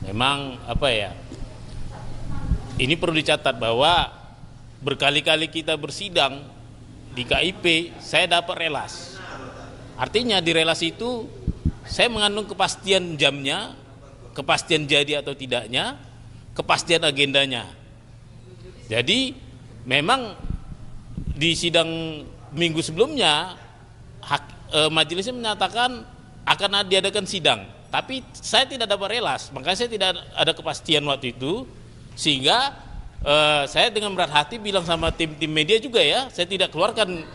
memang apa ya, ini perlu dicatat bahwa berkali-kali kita bersidang di KIP, saya dapat relas. Artinya di relas itu saya mengandung kepastian jamnya, kepastian jadi atau tidaknya, kepastian agendanya. Jadi memang di sidang minggu sebelumnya majelisnya menyatakan akan diadakan sidang, tapi saya tidak dapat relas, makanya saya tidak ada kepastian waktu itu, sehingga saya dengan berat hati bilang sama tim-tim media juga ya, saya tidak keluarkan,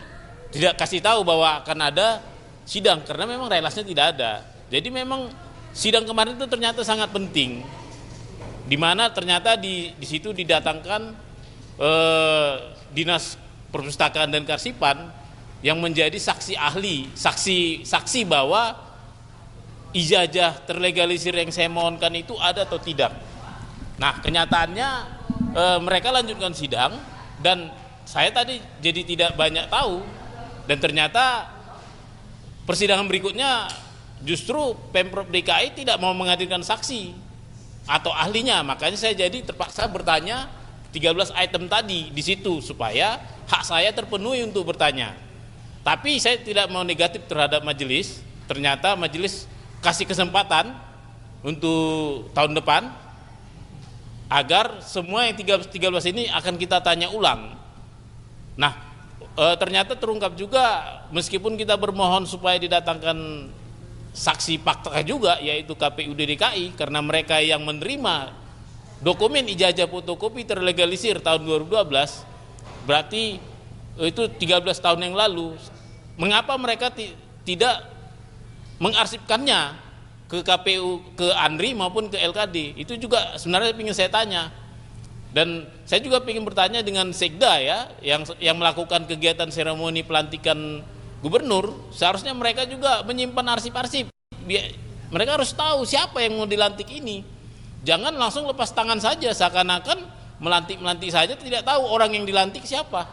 tidak kasih tahu bahwa akan ada sidang karena memang relasnya tidak ada. Jadi memang sidang kemarin itu ternyata sangat penting, di mana ternyata di situ didatangkan Dinas Perpustakaan dan Kearsipan yang menjadi saksi ahli, saksi bahwa ijazah terlegalisir yang saya mohonkan itu ada atau tidak. Nah, kenyataannya mereka lanjutkan sidang dan saya tadi jadi tidak banyak tahu, dan ternyata persidangan berikutnya justru Pemprov DKI tidak mau menghadirkan saksi atau ahlinya, makanya saya jadi terpaksa bertanya 13 item tadi di situ supaya hak saya terpenuhi untuk bertanya. Tapi saya tidak mau negatif terhadap majelis. Ternyata majelis kasih kesempatan untuk tahun depan agar semua yang 13 ini akan kita tanya ulang. Nah, ternyata terungkap juga meskipun kita bermohon supaya didatangkan saksi fakta juga, yaitu KPUD DKI, karena mereka yang menerima dokumen ijazah fotokopi terlegalisir tahun 2012, berarti itu 13 tahun yang lalu. Mengapa mereka tidak mengarsipkannya ke KPU, ke ANRI maupun ke LKD? Itu juga sebenarnya ingin saya tanya. Dan saya juga ingin bertanya dengan Sekda ya, yang melakukan kegiatan seremoni pelantikan gubernur, seharusnya mereka juga menyimpan arsip-arsip. Mereka harus tahu siapa yang mau dilantik ini. Jangan langsung lepas tangan saja, seakan-akan melantik saja, tidak tahu orang yang dilantik siapa,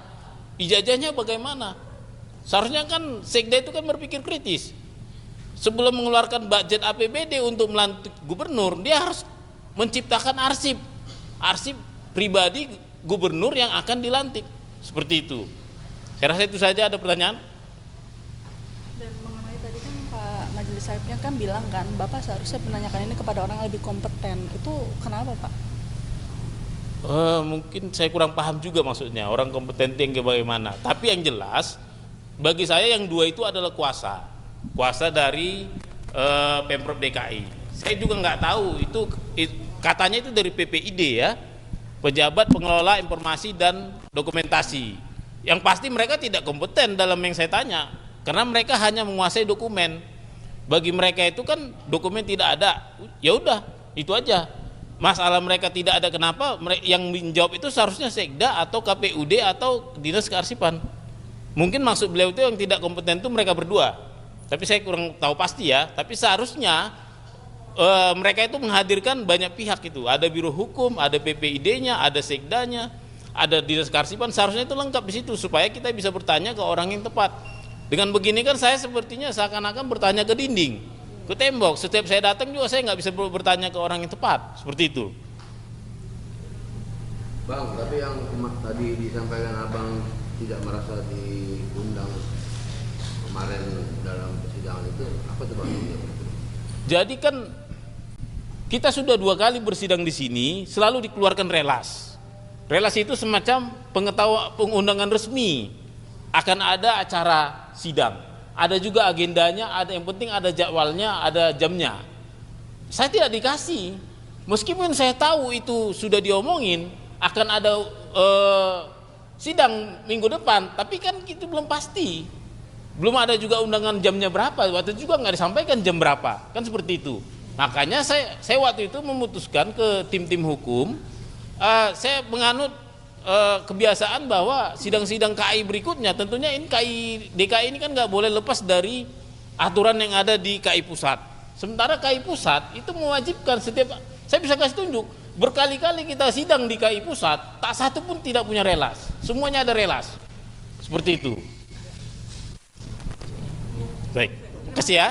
ijazahnya bagaimana. Seharusnya kan Sekda itu kan berpikir kritis. Sebelum mengeluarkan budget APBD untuk melantik gubernur, dia harus menciptakan arsip pribadi gubernur yang akan dilantik. Seperti itu. Saya rasa itu saja. Ada pertanyaan? Dan mengenai tadi kan Pak Majelis Hakimnya kan bilang kan, Bapak seharusnya menanyakan ini kepada orang yang lebih kompeten. Itu kenapa Pak? Mungkin saya kurang paham juga maksudnya orang kompeten yang bagaimana. Tapi yang jelas bagi saya yang dua itu adalah kuasa dari Pemprov DKI. Saya juga nggak tahu itu katanya itu dari PPID ya, Pejabat Pengelola Informasi dan Dokumentasi. Yang pasti mereka tidak kompeten dalam yang saya tanya, karena mereka hanya menguasai dokumen. Bagi mereka itu kan dokumen tidak ada, ya udah itu aja. Masalah mereka tidak ada, kenapa? Yang menjawab itu seharusnya Sekda atau KPUD atau Dinas Kearsipan. Mungkin maksud beliau itu yang tidak kompeten itu mereka berdua, tapi saya kurang tahu pasti ya. Tapi seharusnya mereka itu menghadirkan banyak pihak itu. Ada Biro Hukum, ada PPID-nya, ada Sekdanya, ada Dinas Kearsipan. Seharusnya itu lengkap di situ supaya kita bisa bertanya ke orang yang tepat. Dengan begini kan saya sepertinya seakan-akan bertanya ke dinding, ke tembok. Setiap saya datang juga saya nggak bisa bertanya ke orang yang tepat, seperti itu. Bang, tapi yang tadi disampaikan Abang tidak merasa diundang kemarin dalam persidangan itu, apa tuh Bang? Jadi kan kita sudah 2 kali bersidang di sini, selalu dikeluarkan relas. Relas itu semacam pengundangan resmi akan ada acara sidang. Ada juga agendanya, ada yang penting ada jadwalnya, ada jamnya. Saya tidak dikasih, meskipun saya tahu itu sudah diomongin akan ada sidang minggu depan, tapi kan itu belum pasti. Belum ada juga undangan jamnya berapa, waktu itu juga nggak disampaikan jam berapa, kan seperti itu. Makanya saya waktu itu memutuskan ke tim-tim hukum, saya menganut kebiasaan bahwa sidang-sidang KI berikutnya, tentunya ini KI DKI ini kan nggak boleh lepas dari aturan yang ada di KI pusat. Sementara KI pusat itu mewajibkan setiap, saya bisa kasih tunjuk, berkali-kali kita sidang di KI pusat, tak satu pun tidak punya relas, semuanya ada relas, seperti itu. Baik, terima kasih ya.